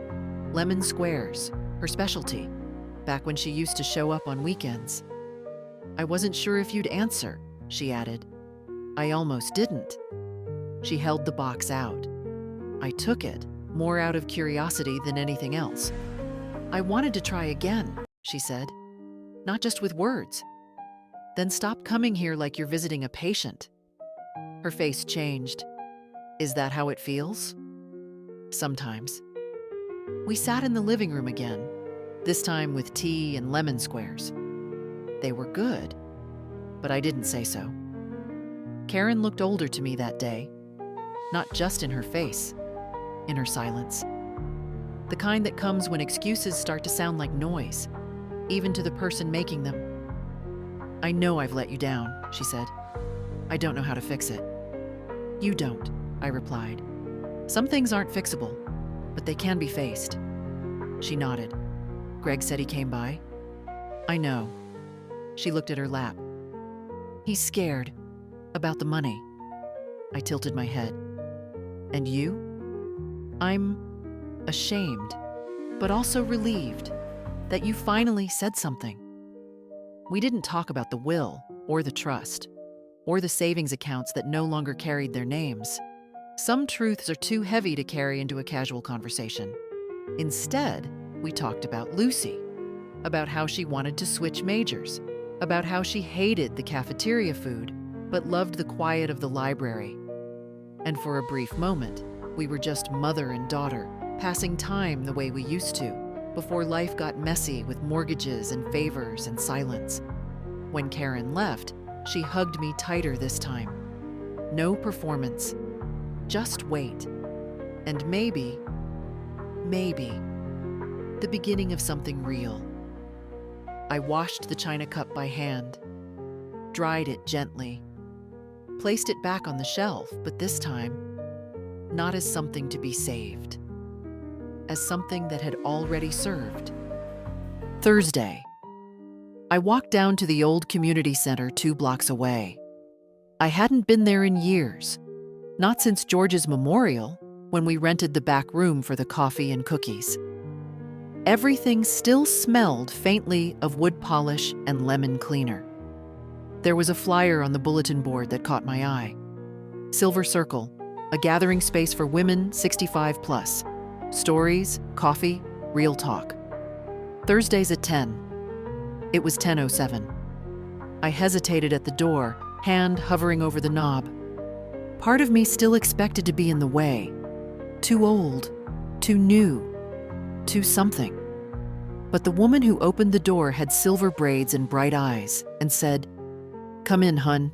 Lemon squares, her specialty, back when she used to show up on weekends. "I wasn't sure if you'd answer," she added. I almost didn't. She held the box out. I took it, more out of curiosity than anything else. "I wanted to try again," she said. "Not just with words." "Then stop coming here like you're visiting a patient." Her face changed. "Is that how it feels?" "Sometimes." We sat in the living room again, this time with tea and lemon squares. They were good, but I didn't say so. Karen looked older to me that day, not just in her face, in her silence. The kind that comes when excuses start to sound like noise, even to the person making them. "I know I've let you down," she said. "I don't know how to fix it." "You don't," I replied. "Some things aren't fixable, but they can be faced." She nodded. "Greg said he came by." "I know." She looked at her lap. "He's scared. About the money." I tilted my head. "And you?" "I'm ashamed, but also relieved that you finally said something." We didn't talk about the will, or the trust, or the savings accounts that no longer carried their names. Some truths are too heavy to carry into a casual conversation. Instead, we talked about Lucy, about how she wanted to switch majors, about how she hated the cafeteria food, but loved the quiet of the library. And for a brief moment, we were just mother and daughter, passing time the way we used to, before life got messy with mortgages and favors and silence. When Karen left, she hugged me tighter this time. No performance, just wait. And maybe, the beginning of something real. I washed the china cup by hand, dried it gently, placed it back on the shelf, but this time, not as something to be saved, as something that had already served. Thursday. I walked down to the old community center 2 blocks away. I hadn't been there in years, not since George's memorial, when we rented the back room for the coffee and cookies. Everything still smelled faintly of wood polish and lemon cleaner. There was a flyer on the bulletin board that caught my eye. Silver Circle, a gathering space for women 65 plus. Stories, coffee, real talk. Thursdays at 10. It was 10:07. I hesitated at the door, hand hovering over the knob. Part of me still expected to be in the way. Too old, too new, too something. But the woman who opened the door had silver braids and bright eyes and said, "Come in, hun.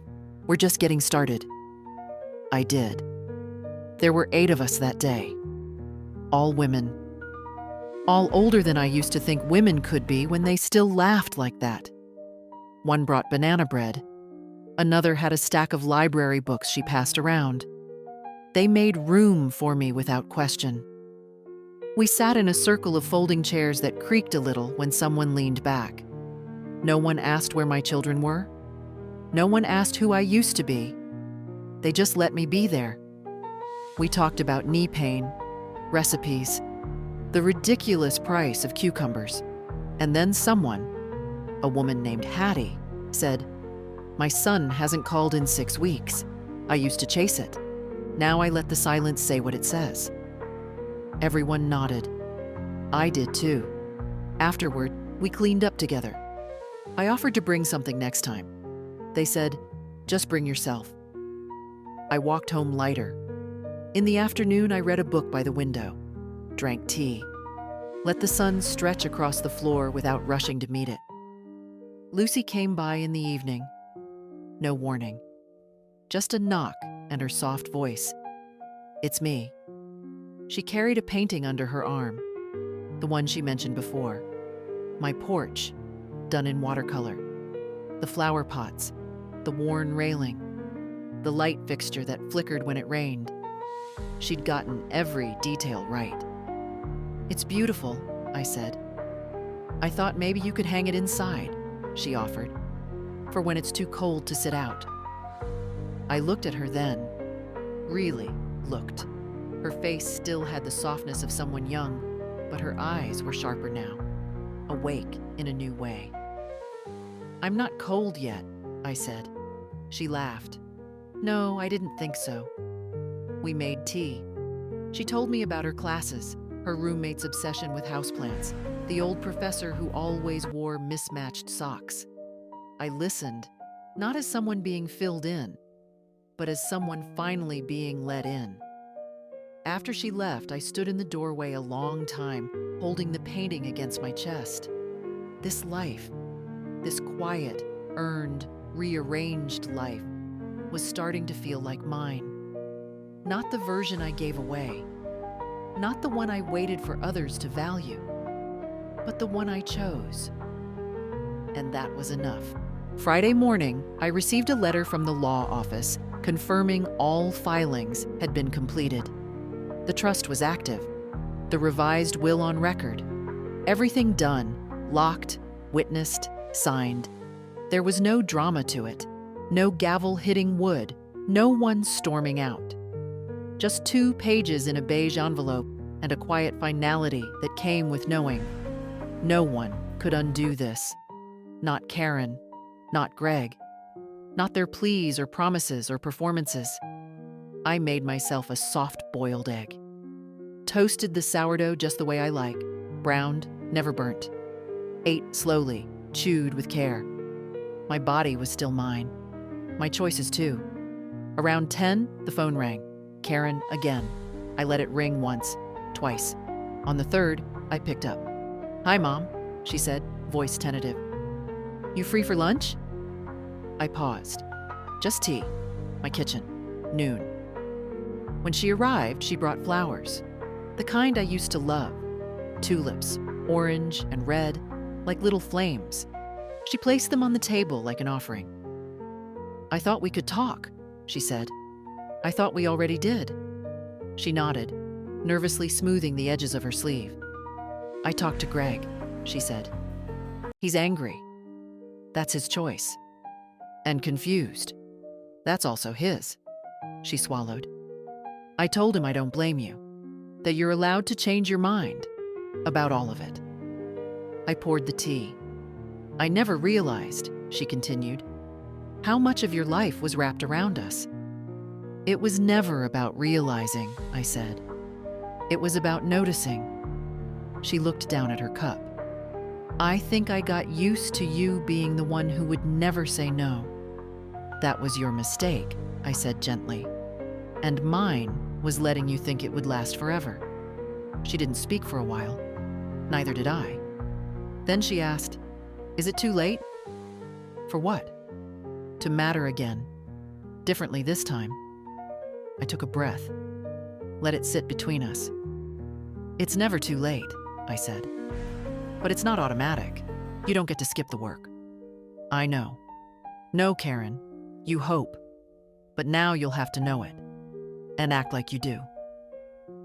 We're just getting started." I did. There were 8 of us that day. All women. All older than I used to think women could be when they still laughed like that. One brought banana bread. Another had a stack of library books she passed around. They made room for me without question. We sat in a circle of folding chairs that creaked a little when someone leaned back. No one asked where my children were. No one asked who I used to be. They just let me be there. We talked about knee pain, recipes, the ridiculous price of cucumbers. And then someone, a woman named Hattie, said, "My son hasn't called in 6 weeks. I used to chase it. Now I let the silence say what it says." Everyone nodded. I did too. Afterward, we cleaned up together. I offered to bring something next time. They said, "Just bring yourself." I walked home lighter. In the afternoon, I read a book by the window, drank tea, let the sun stretch across the floor without rushing to meet it. Lucy came by in the evening. No warning. Just a knock and her soft voice. "It's me." She carried a painting under her arm, the one she mentioned before. My porch, done in watercolor. The flower pots, the worn railing, the light fixture that flickered when it rained. She'd gotten every detail right. "It's beautiful," I said. "I thought maybe you could hang it inside," she offered, "for when it's too cold to sit out." I looked at her then, really looked. Her face still had the softness of someone young, but her eyes were sharper now, awake in a new way. "I'm not cold yet," I said. She laughed. "No, I didn't think so." We made tea. She told me about her classes, her roommate's obsession with houseplants, the old professor who always wore mismatched socks. I listened, not as someone being filled in, but as someone finally being let in. After she left, I stood in the doorway a long time, holding the painting against my chest. This life, this quiet, earned, rearranged life, was starting to feel like mine. Not the version I gave away, not the one I waited for others to value, but the one I chose. And that was enough. Friday morning, I received a letter from the law office confirming all filings had been completed. The trust was active, the revised will on record, everything done, locked, witnessed, signed. There was no drama to it, no gavel hitting wood, no one storming out. Just 2 pages in a beige envelope and a quiet finality that came with knowing no one could undo this. Not Karen, not Greg, not their pleas or promises or performances. I made myself a soft-boiled egg. Toasted the sourdough just the way I like, browned, never burnt. Ate slowly, chewed with care. My body was still mine. My choices too. Around 10, the phone rang. Karen again. I let it ring once, twice. On the 3rd, I picked up. "Hi, Mom," she said, voice tentative. "You free for lunch?" I paused. "Just tea. My kitchen. Noon." When she arrived, she brought flowers. The kind I used to love. Tulips, orange and red, like little flames. She placed them on the table like an offering. "I thought we could talk," she said. "I thought we already did." She nodded, nervously smoothing the edges of her sleeve. "I talked to Greg," she said. "He's angry. That's his choice. And confused. That's also his." She swallowed. "I told him I don't blame you, that you're allowed to change your mind about all of it." I poured the tea. "I never realized," she continued, "how much of your life was wrapped around us." "It was never about realizing," I said. "It was about noticing." She looked down at her cup. "I think I got used to you being the one who would never say no." "That was your mistake," I said gently. "And mine was letting you think it would last forever." She didn't speak for a while. Neither did I. Then she asked, "Is it too late?" "For what?" "To matter again. Differently this time." I took a breath. Let it sit between us. It's never too late, I said. But it's not automatic. You don't get to skip the work. I know. No, Karen. You hope. But now you'll have to know it. And act like you do.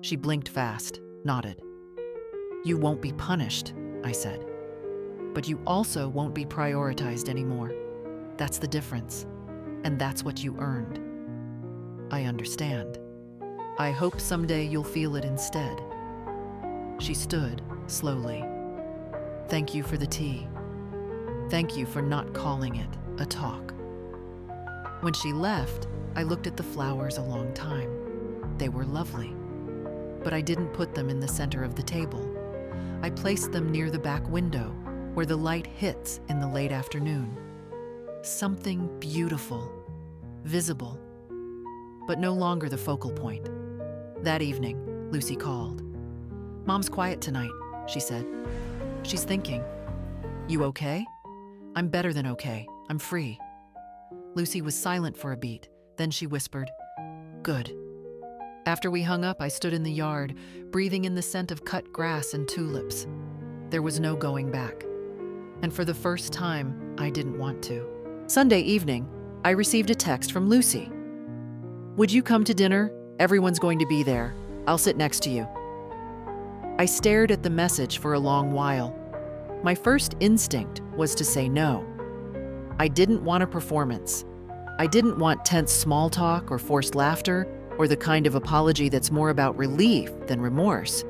She blinked fast, nodded. You won't be punished, I said. But you also won't be prioritized anymore. That's the difference. And that's what you earned. I understand. I hope someday you'll feel it instead. She stood, slowly. Thank you for the tea. Thank you for not calling it a talk. When she left, I looked at the flowers a long time. They were lovely. But I didn't put them in the center of the table. I placed them near the back window, where the light hits in the late afternoon. Something beautiful, visible, but no longer the focal point. That evening, Lucy called. Mom's quiet tonight, she said. She's thinking. You okay? I'm better than okay. I'm free. Lucy was silent for a beat. Then she whispered, Good. After we hung up, I stood in the yard, breathing in the scent of cut grass and tulips. There was no going back. And for the first time, I didn't want to. Sunday evening, I received a text from Lucy. Would you come to dinner? Everyone's going to be there. I'll sit next to you. I stared at the message for a long while. My first instinct was to say no. I didn't want a performance. I didn't want tense small talk or forced laughter or the kind of apology that's more about relief than remorse.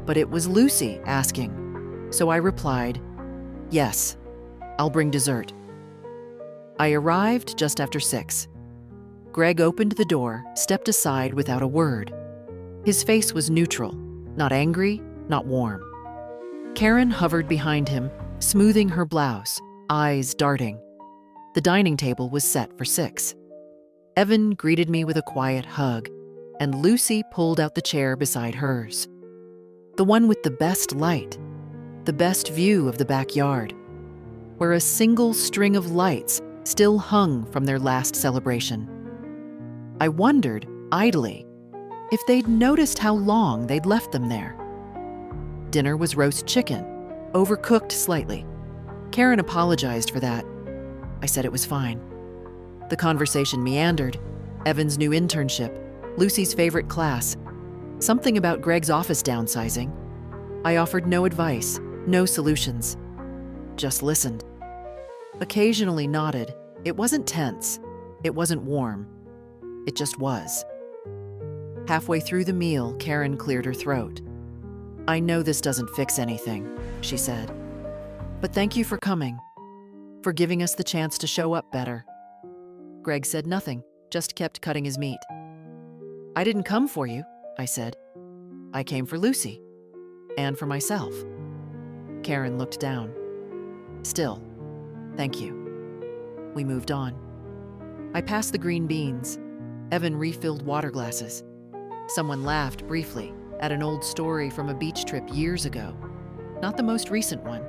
But it was Lucy asking. So I replied, Yes, I'll bring dessert. I arrived just after 6. Greg opened the door, stepped aside without a word. His face was neutral, not angry, not warm. Karen hovered behind him, smoothing her blouse, eyes darting. The dining table was set for 6. Evan greeted me with a quiet hug, and Lucy pulled out the chair beside hers. The one with the best light, the best view of the backyard, where a single string of lights still hung from their last celebration. I wondered, idly, if they'd noticed how long they'd left them there. Dinner was roast chicken, overcooked slightly. Karen apologized for that. I said it was fine. The conversation meandered. Evan's new internship, Lucy's favorite class, something about Greg's office downsizing. I offered no advice, no solutions. Just listened. Occasionally nodded. It wasn't tense. It wasn't warm. It just was. Halfway through the meal, Karen cleared her throat. I know this doesn't fix anything, she said. But thank you for coming, for giving us the chance to show up better. Greg said nothing, just kept cutting his meat. I didn't come for you, I said. I came for Lucy. And for myself. Karen looked down. Still, thank you. We moved on. I passed the green beans. Evan refilled water glasses. Someone laughed briefly at an old story from a beach trip years ago, not the most recent one.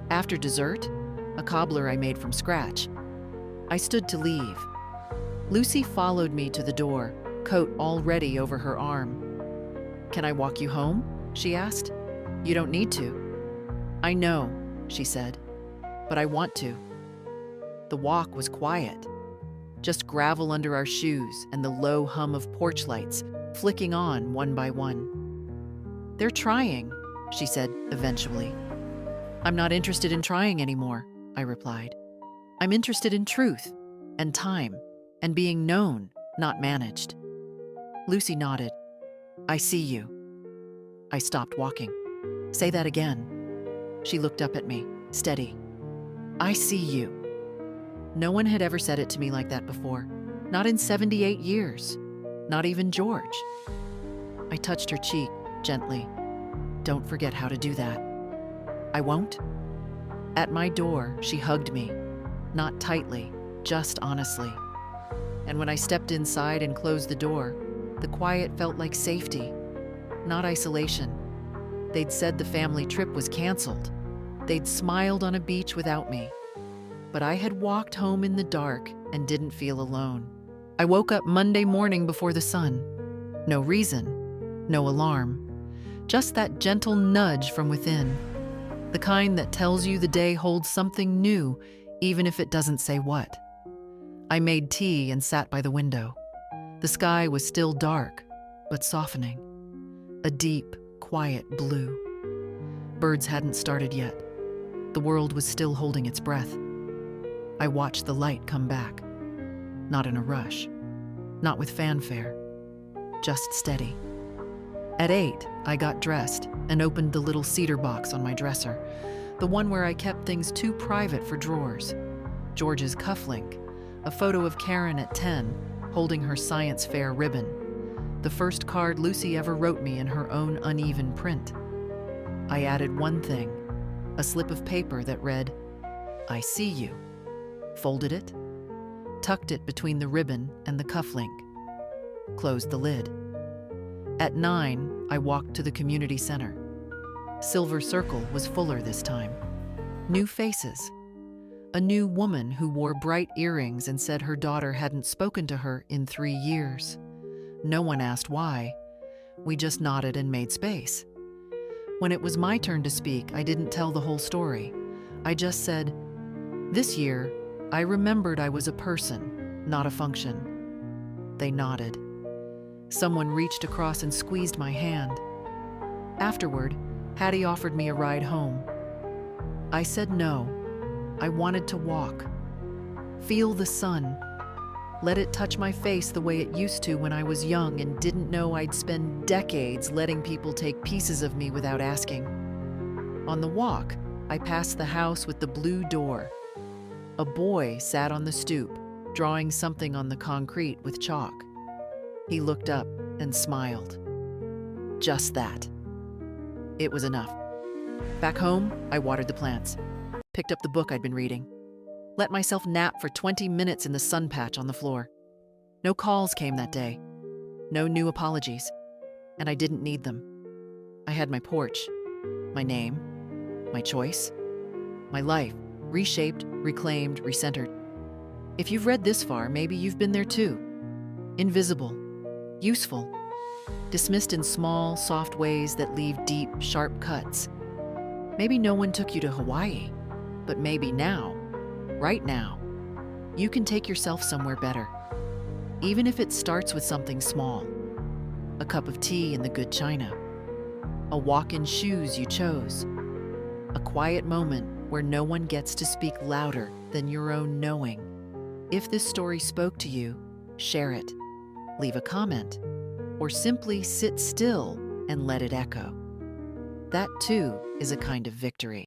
After dessert, a cobbler I made from scratch, I stood to leave. Lucy followed me to the door, coat already over her arm. Can I walk you home? She asked. You don't need to. I know, she said, but I want to. The walk was quiet. Just gravel under our shoes and the low hum of porch lights flicking on one by one. They're trying, she said eventually. I'm not interested in trying anymore, I replied. I'm interested in truth and time and being known, not managed. Lucy nodded. I see you. I stopped walking. Say that again. She looked up at me, steady. I see you. No one had ever said it to me like that before. Not in 78 years. Not even George. I touched her cheek, gently. Don't forget how to do that. I won't? At my door, she hugged me. Not tightly, just honestly. And when I stepped inside and closed the door, the quiet felt like safety, not isolation. They'd said the family trip was canceled. They'd smiled on a beach without me. But I had walked home in the dark and didn't feel alone. I woke up Monday morning before the sun. No reason, no alarm, just that gentle nudge from within, the kind that tells you the day holds something new, even if it doesn't say what. I made tea and sat by the window. The sky was still dark, but softening. A deep, quiet blue. Birds hadn't started yet. The world was still holding its breath. I watched the light come back. Not in a rush, not with fanfare, just steady. At 8, I got dressed and opened the little cedar box on my dresser, the one where I kept things too private for drawers. George's cufflink, a photo of Karen at 10, holding her science fair ribbon, the first card Lucy ever wrote me in her own uneven print. I added one thing, a slip of paper that read, "I see you," folded it, tucked it between the ribbon and the cufflink, closed the lid. At 9, I walked to the community center. Silver Circle was fuller this time. New faces. A new woman who wore bright earrings and said her daughter hadn't spoken to her in 3 years. No one asked why. We just nodded and made space. When it was my turn to speak, I didn't tell the whole story. I just said, "This year, I remembered I was a person, not a function." They nodded. Someone reached across and squeezed my hand. Afterward, Hattie offered me a ride home. I said no. I wanted to walk. Feel the sun. Let it touch my face the way it used to when I was young and didn't know I'd spend decades letting people take pieces of me without asking. On the walk, I passed the house with the blue door. A boy sat on the stoop, drawing something on the concrete with chalk. He looked up and smiled. Just that. It was enough. Back home, I watered the plants, picked up the book I'd been reading, let myself nap for 20 minutes in the sun patch on the floor. No calls came that day, no new apologies, and I didn't need them. I had my porch, my name, my choice, my life, reshaped, reclaimed, recentered. If you've read this far, maybe you've been there too. Invisible, useful, dismissed in small, soft ways that leave deep, sharp cuts. Maybe no one took you to Hawaii, but maybe now, right now, you can take yourself somewhere better. Even if it starts with something small, a cup of tea in the good china, a walk in shoes you chose, a quiet moment where no one gets to speak louder than your own knowing. If this story spoke to you, share it, leave a comment, or simply sit still and let it echo. That too is a kind of victory.